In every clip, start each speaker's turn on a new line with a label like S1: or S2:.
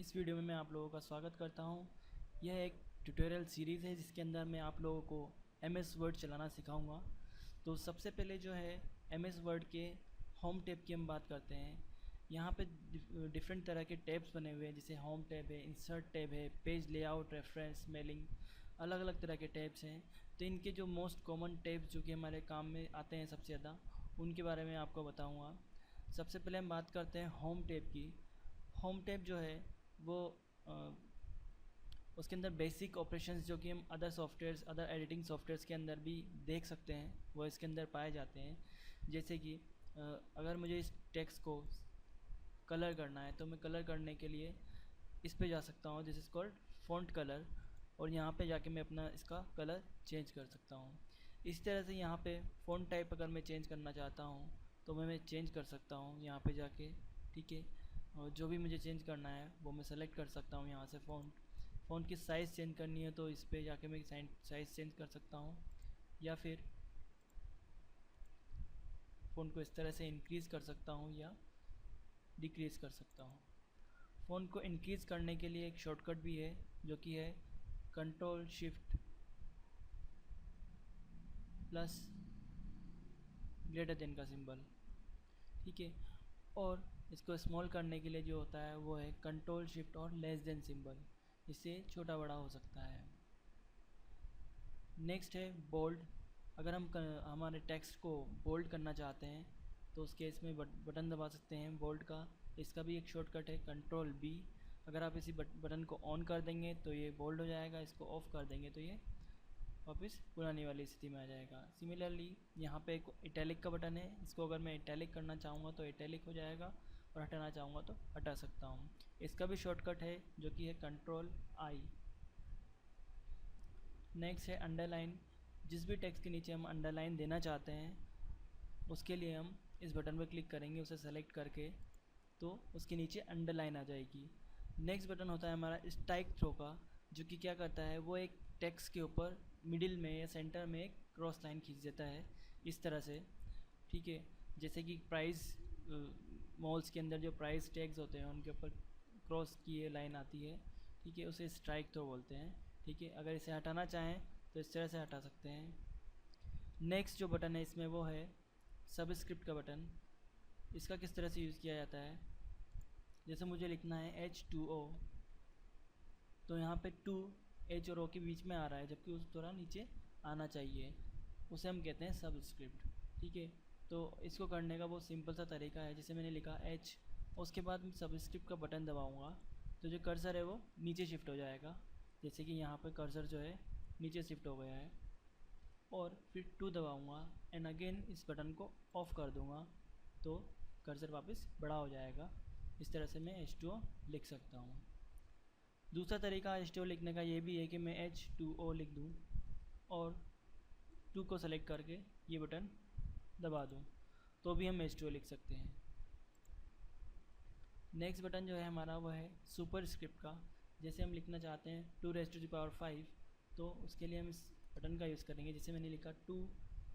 S1: इस वीडियो में मैं आप लोगों का स्वागत करता हूं। यह एक ट्यूटोरियल सीरीज़ है जिसके अंदर मैं आप लोगों को MS वर्ड चलाना सिखाऊंगा। तो सबसे पहले जो है MS वर्ड के होम टैब की हम बात करते हैं। यहाँ पे डिफरेंट तरह के टैब्स बने हुए हैं, जैसे होम टैब है, इंसर्ट टैब है, पेज लेआउट, रेफरेंस, मेलिंग, अलग अलग तरह के टैब्स हैं। तो इनके जो मोस्ट कॉमन टैब्स जो कि हमारे काम में आते हैं सबसे ज़्यादा, उनके बारे में आपको बताऊँगा। सबसे पहले हम बात करते हैं होम टैब की। होम टैब जो है वो उसके अंदर बेसिक ऑपरेशंस जो कि हम other softwares, other editing softwares के अंदर भी देख सकते हैं, वो इसके अंदर पाए जाते हैं। जैसे कि अगर मुझे इस टेक्स्ट को कलर करना है तो मैं कलर करने के लिए इस पे जा सकता हूँ, this is called font colour, और यहाँ पे जाके मैं अपना इसका कलर चेंज कर सकता हूँ। इस तरह से यहाँ पे फ़ॉन्ट टाइप अगर मैं चेंज करना चाहता हूँ तो मैं चेंज कर सकता हूँ यहाँ पे जाके, ठीक है। और जो भी मुझे चेंज करना है वो मैं सेलेक्ट कर सकता हूँ यहाँ से। फ़ॉन्ट की साइज़ चेंज करनी है तो इस पर जाके मैं साइज़ चेंज कर सकता हूँ, या फिर फ़ॉन्ट को इस तरह से इंक्रीज़ कर सकता हूँ या डिक्रीज़ कर सकता हूँ। फ़ॉन्ट को इंक्रीज़ करने के लिए एक शॉर्टकट भी है जो कि है control shift plus greater than का सिंबल, ठीक है। और इसको स्मॉल करने के लिए जो होता है वो है कंट्रोल शिफ्ट और लेस देन सिंबल, इससे छोटा बड़ा हो सकता है। नेक्स्ट है बोल्ड। अगर हम हमारे टेक्स्ट को बोल्ड करना चाहते हैं तो उस केस में बटन दबा सकते हैं बोल्ड का। इसका भी एक शॉर्टकट है कंट्रोल बी। अगर आप इसी बटन को ऑन कर देंगे तो ये बोल्ड हो जाएगा, इसको ऑफ़ कर देंगे तो ये वापस पुरानी वाली स्थिति में आ जाएगा। सिमिलरली यहाँ पे एक इटैलिक का बटन है, इसको अगर मैं इटैलिक करना चाहूँगा तो इटैलिक हो जाएगा, और हटाना चाहूँगा तो हटा सकता हूँ। इसका भी शॉर्टकट है जो कि है कंट्रोल आई। नेक्स्ट है अंडरलाइन। जिस भी टेक्स्ट के नीचे हम अंडरलाइन देना चाहते हैं उसके लिए हम इस बटन पर क्लिक करेंगे, उसे सेलेक्ट करके, तो उसके नीचे अंडरलाइन आ जाएगी। नेक्स्ट बटन होता है हमारा स्ट्राइक थ्रो का, जो कि क्या करता है वो एक टेक्स्ट के ऊपर मिडिल में या सेंटर में एक क्रॉस लाइन खींच देता है इस तरह से, ठीक है। जैसे कि प्राइस मॉल्स के अंदर जो प्राइस टैग्स होते हैं उनके ऊपर क्रॉस की ये लाइन आती है, ठीक है, उसे स्ट्राइक थ्रो बोलते हैं, ठीक है। अगर इसे हटाना चाहें तो इस तरह से हटा सकते हैं। नेक्स्ट जो बटन है इसमें वो है सबस्क्रिप्ट का बटन। इसका किस तरह से यूज़ किया जाता है, जैसे मुझे लिखना है H2O, तो यहाँ पे 2 H और O के बीच में आ रहा है जबकि उस थोड़ा नीचे आना चाहिए, उसे हम कहते हैं सबस्क्रिप्ट, ठीक है। तो इसको करने का बहुत सिंपल सा तरीका है। जैसे मैंने लिखा H, उसके बाद मैं सबस्क्रिप्ट का बटन दबाऊँगा तो जो कर्सर है वो नीचे शिफ्ट हो जाएगा, जैसे कि यहाँ पर कर्सर जो है नीचे शिफ्ट हो गया है। और फिर 2 दबाऊँगा एंड अगेन इस बटन को ऑफ़ कर दूँगा तो कर्सर वापस बड़ा हो जाएगा। इस तरह से मैं H2O लिख सकता हूँ। दूसरा तरीका H2O लिखने का ये भी है कि मैं H2O लिख दूँ और 2 को सेलेक्ट करके ये बटन दबा दूँ तो भी हम H2O लिख सकते हैं। नेक्स्ट बटन जो है हमारा वो है सुपर स्क्रिप्ट का। जैसे हम लिखना चाहते हैं 2⁵5, तो उसके लिए हम इस बटन का यूज़ करेंगे। जैसे मैंने लिखा 2,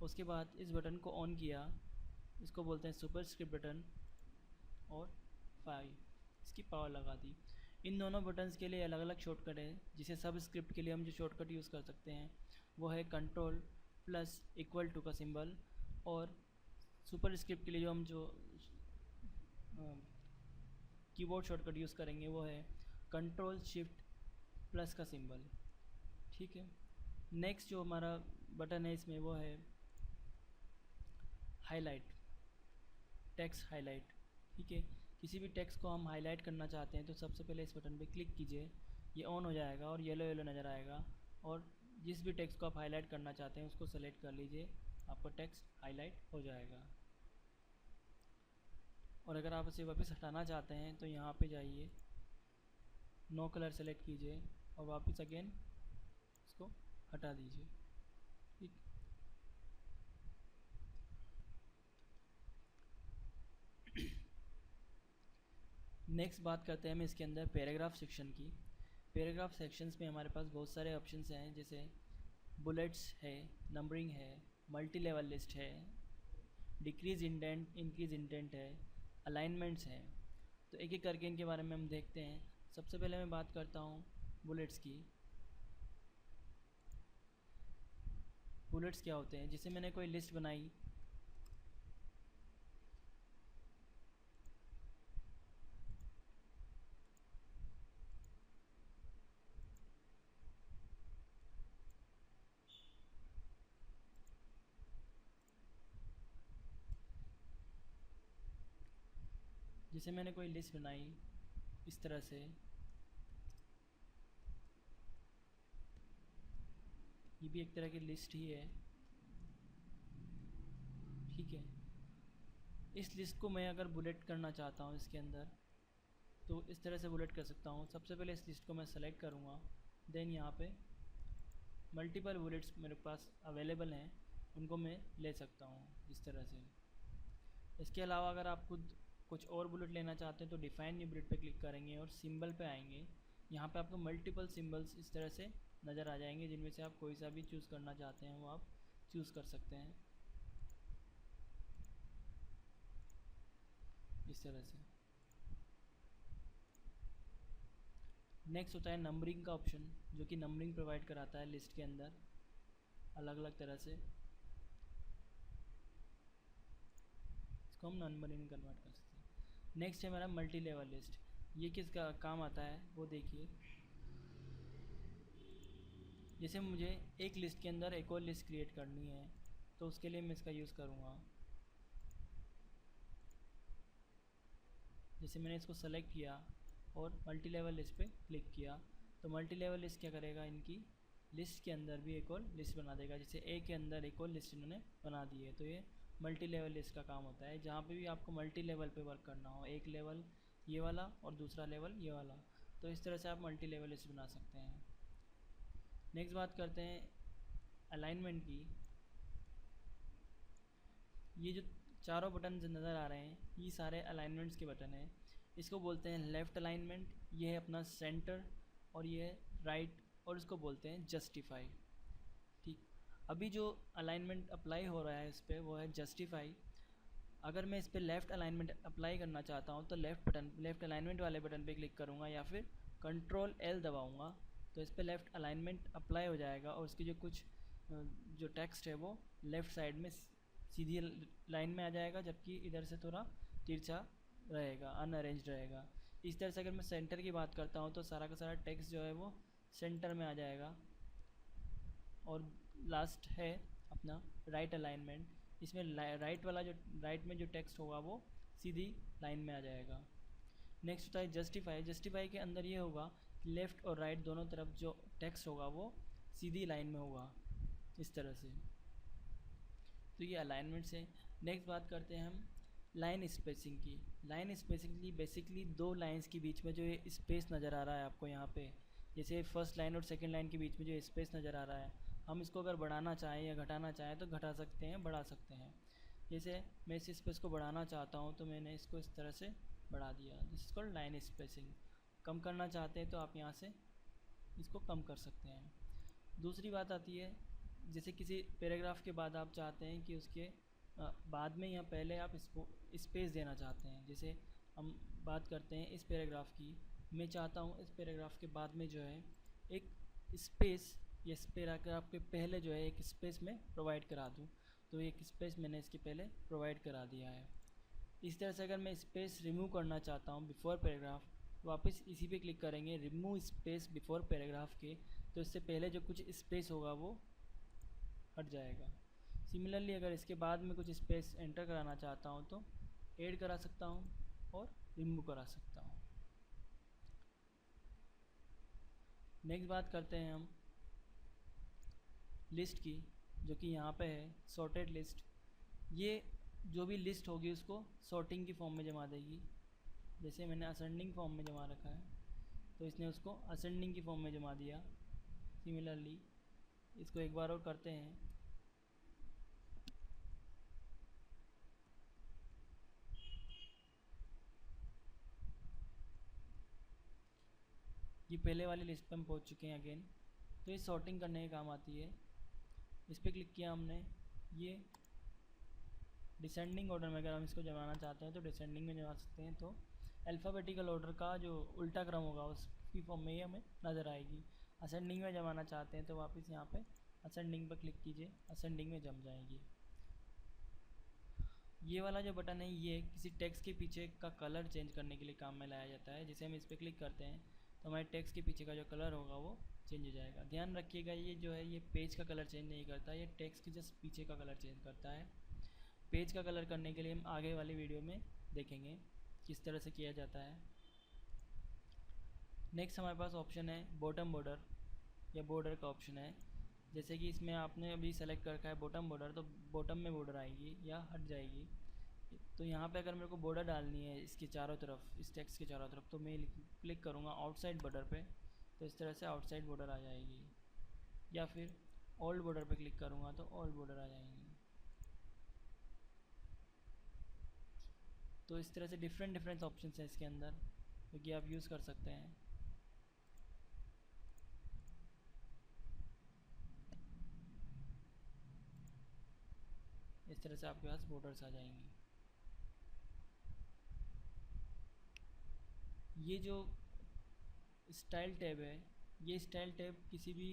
S1: उसके बाद इस बटन को ऑन किया, इसको बोलते हैं सुपर स्क्रिप्ट बटन, और 5 इसकी पावर लगा दी। इन दोनों बटन्स के लिए अलग अलग शॉर्टकट है। जिसे सब स्क्रिप्ट के लिए हम जो शॉर्टकट यूज़ कर सकते हैं वो है कंट्रोल प्लस इक्वल टू का सिंबल, और सुपर स्क्रिप्ट के लिए जो हम कीबोर्ड शॉर्टकट यूज़ करेंगे वो है कंट्रोल शिफ्ट प्लस का सिंबल, ठीक है। नेक्स्ट जो हमारा बटन है इसमें वो है हाईलाइट, टेक्स्ट हाईलाइट, ठीक है। किसी भी टेक्स्ट को हम हाईलाइट करना चाहते हैं तो सबसे पहले इस बटन पे क्लिक कीजिए, ये ऑन हो जाएगा और येलो येलो नज़र आएगा, और जिस भी टेक्स्ट को आप हाईलाइट करना चाहते हैं उसको सेलेक्ट कर लीजिए, आपका टेक्स्ट हाईलाइट हो जाएगा। और अगर आप इसे वापस हटाना चाहते हैं तो यहाँ पे जाइए, नो कलर सेलेक्ट कीजिए और वापस अगेन इसको हटा दीजिए, ठीक। नेक्स्ट बात करते हैं हम इसके अंदर पैराग्राफ सेक्शन की। पैराग्राफ सेक्शंस में हमारे पास बहुत सारे ऑप्शंस हैं, जैसे बुलेट्स है, नंबरिंग है, मल्टी लेवल लिस्ट है, डिक्रीज इंडेंट, इंक्रीज इंडेंट है, अलाइनमेंट्स हैं। तो एक एक करके इनके बारे में हम देखते हैं। सबसे पहले मैं बात करता हूँ बुलेट्स की। बुलेट्स क्या होते हैं? जैसे मैंने कोई लिस्ट बनाई, जैसे मैंने कोई लिस्ट बनाई इस तरह से, ये भी एक तरह की लिस्ट ही है, ठीक है। इस लिस्ट को मैं अगर बुलेट करना चाहता हूँ इसके अंदर, तो इस तरह से बुलेट कर सकता हूँ। सबसे पहले इस लिस्ट को मैं सेलेक्ट करूँगा, देन यहाँ पे मल्टीपल बुलेट्स मेरे पास अवेलेबल हैं, उनको मैं ले सकता हूँ इस तरह से। इसके अलावा अगर आप खुद कुछ और बुलेट लेना चाहते हैं तो डिफाइन न्यू बुलेट पे क्लिक करेंगे और सिंबल पे आएंगे। यहाँ पे आपको मल्टीपल सिंबल्स इस तरह से नज़र आ जाएंगे, जिनमें से आप कोई सा भी चूज़ करना चाहते हैं वो आप चूज़ कर सकते हैं इस तरह से। नेक्स्ट होता है नंबरिंग का ऑप्शन, जो कि नंबरिंग प्रोवाइड कराता है लिस्ट के अंदर अलग अलग तरह से। इसको हम नंबरिंग में कन्वर्ट कर सकते हैं। नेक्स्ट है हमारा मल्टी लेवल लिस्ट। ये किसका काम आता है वो देखिए। जैसे मुझे एक लिस्ट के अंदर एक और लिस्ट क्रिएट करनी है, तो उसके लिए मैं इसका यूज़ करूँगा। जैसे मैंने इसको सेलेक्ट किया और मल्टी लेवल लिस्ट पे क्लिक किया, तो मल्टी लेवल लिस्ट क्या करेगा, इनकी लिस्ट के अंदर भी एक और लिस्ट बना देगा। जैसे ए के अंदर एक और लिस्ट इन्होंने बना दी है, तो ये मल्टी लेवल लिस्ट का काम होता है। जहाँ पे भी आपको मल्टी लेवल पे वर्क करना हो, एक लेवल ये वाला और दूसरा लेवल ये वाला, तो इस तरह से आप मल्टी लेवल लिस्ट बना सकते हैं। नेक्स्ट बात करते हैं अलाइनमेंट की। ये जो चारों बटन नज़र आ रहे हैं, ये सारे अलाइनमेंट्स के बटन हैं। इसको बोलते हैं लेफ़्ट अलाइनमेंट, ये है अपना सेंटर, और ये है राइट, और इसको बोलते हैं जस्टिफाई। ठीक, अभी जो अलाइनमेंट अप्लाई हो रहा है इस पर वो है जस्टिफाई। अगर मैं इस पर लेफ़्ट अलाइनमेंट अप्लाई करना चाहता हूँ तो लेफ़्ट अलाइनमेंट वाले बटन पे क्लिक करूँगा या फिर कंट्रोल एल दबाऊँगा, तो इस पर लेफ़्ट अलाइनमेंट अप्लाई हो जाएगा और उसकी जो कुछ जो टेक्स्ट है वो लेफ़्ट साइड में सीधी लाइन में आ जाएगा, जबकि इधर से थोड़ा तिरछा रहेगा, अनअरेंज रहेगा। इस तरह से अगर मैं सेंटर की बात करता हूँ तो सारा का सारा टेक्स्ट जो है वो सेंटर में आ जाएगा। और लास्ट है अपना राइट अलाइनमेंट। इसमें राइट वाला जो राइट में जो टेक्स्ट होगा वो सीधी लाइन में आ जाएगा। नेक्स्ट होता है जस्टिफाई। जस्टिफाई के अंदर ये होगा कि लेफ़्ट और राइट दोनों तरफ जो टेक्स्ट होगा वो सीधी लाइन में होगा इस तरह से। तो ये अलाइनमेंट से। नेक्स्ट बात करते हैं हम लाइन स्पेसिंग की। लाइन स्पेसिंग बेसिकली दो लाइंस के बीच में जो ये स्पेस नज़र आ रहा है आपको यहाँ पे, जैसे फर्स्ट लाइन और सेकंड लाइन के बीच में जो स्पेस नज़र आ रहा है, हम इसको अगर बढ़ाना चाहें या घटाना चाहें तो घटा सकते हैं, बढ़ा सकते हैं। जैसे मैं इस स्पेस को बढ़ाना चाहता हूँ तो मैंने इसको इस तरह से बढ़ा दिया, this is called line spacing. कम करना चाहते हैं तो आप यहाँ से इसको कम कर सकते हैं। दूसरी बात आती है, जैसे किसी पैराग्राफ के बाद आप चाहते हैं कि उसके बाद में या पहले आप इसको स्पेस देना चाहते हैं। जैसे हम बात करते हैं इस पैराग्राफ की, मैं चाहता हूँ इस पैराग्राफ के बाद में जो है एक स्पेस, या इस पैराग्राफ के पहले जो है एक स्पेस में प्रोवाइड करा दूँ, तो एक स्पेस मैंने इसके पहले प्रोवाइड करा दिया है। इस तरह से अगर मैं स्पेस रिमूव करना चाहता हूँ बिफोर पैराग्राफ, वापस इसी पे क्लिक करेंगे रिमूव स्पेस बिफोर पैराग्राफ के, तो इससे पहले जो कुछ स्पेस होगा वो हट जाएगा। सिमिलरली अगर इसके बाद में कुछ स्पेस एंटर कराना चाहता हूँ तो ऐड करा सकता हूँ और रिमूव करा सकता हूँ। नेक्स्ट बात करते हैं हम लिस्ट की, जो कि यहाँ पे है सॉर्टेड लिस्ट। ये जो भी लिस्ट होगी उसको सॉर्टिंग की फॉर्म में जमा देगी। जैसे मैंने असेंडिंग फॉर्म में जमा रखा है तो इसने उसको असेंडिंग की फॉर्म में जमा दिया। सिमिलरली इसको एक बार और करते हैं। ये पहले वाली लिस्ट पे हम पहुंच चुके हैं अगेन। तो ये सॉर्टिंग करने के काम आती है। इस पर क्लिक किया हमने, ये डिसेंडिंग ऑर्डर में अगर हम इसको जमाना चाहते हैं तो डिसेंडिंग में जमा सकते हैं। तो अल्फ़ाबेटिकल ऑर्डर का जो उल्टा क्रम होगा उसकी फॉर्म में ही हमें नज़र आएगी। असेंडिंग में जमाना चाहते हैं तो वापस यहाँ पे असेंडिंग पर क्लिक कीजिए, असेंडिंग में जम जाएगी। ये वाला जो बटन है ये किसी टेक्स्ट के पीछे का कलर चेंज करने के लिए काम में लाया जाता है। जैसे हम इस पर क्लिक करते हैं तो हमारे टेक्स्ट के पीछे का जो कलर होगा वो चेंज हो जाएगा। ध्यान रखिएगा ये जो है ये पेज का कलर चेंज नहीं करता, ये टेक्स्ट के जस्ट पीछे का कलर चेंज करता है। पेज का कलर करने के लिए हम आगे वाली वीडियो में देखेंगे किस तरह से किया जाता है। नेक्स्ट हमारे पास ऑप्शन है बॉटम बॉर्डर या बॉर्डर का ऑप्शन है। जैसे कि इसमें आपने अभी सेलेक्ट कर रखा है बॉटम बॉर्डर, तो बॉटम में बॉर्डर आएगी या हट जाएगी। तो यहाँ पे अगर मेरे को बॉर्डर डालनी है इसके चारों तरफ, इस टेक्स्ट के चारों तरफ, तो मैं क्लिक करूँगा आउटसाइड बॉर्डर पे, तो इस तरह से आउटसाइड बॉर्डर आ जाएगी। या फिर ऑल बॉर्डर पे क्लिक करूँगा तो ऑल बॉर्डर आ जाएंगी। तो इस तरह से डिफरेंट ऑप्शंस हैं इसके अंदर जो कि आप यूज़ कर सकते हैं। इस तरह से आपके पास बॉर्डर्स आ जाएंगी। ये जो स्टाइल टैब है, ये स्टाइल टैब किसी भी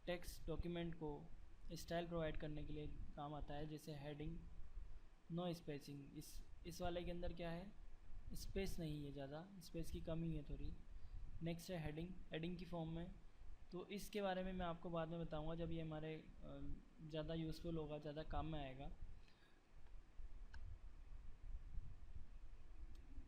S1: टेक्स्ट डॉक्यूमेंट को स्टाइल प्रोवाइड करने के लिए काम आता है। जैसे हेडिंग, नो स्पेसिंग, इस वाले के अंदर क्या है, स्पेस नहीं है, ज़्यादा स्पेस की कमी है थोड़ी। नेक्स्ट है हेडिंग, हेडिंग की फॉर्म में, तो इसके बारे में मैं आपको बाद में बताऊंगा जब ये हमारे ज़्यादा यूज़फुल होगा, ज़्यादा काम में आएगा।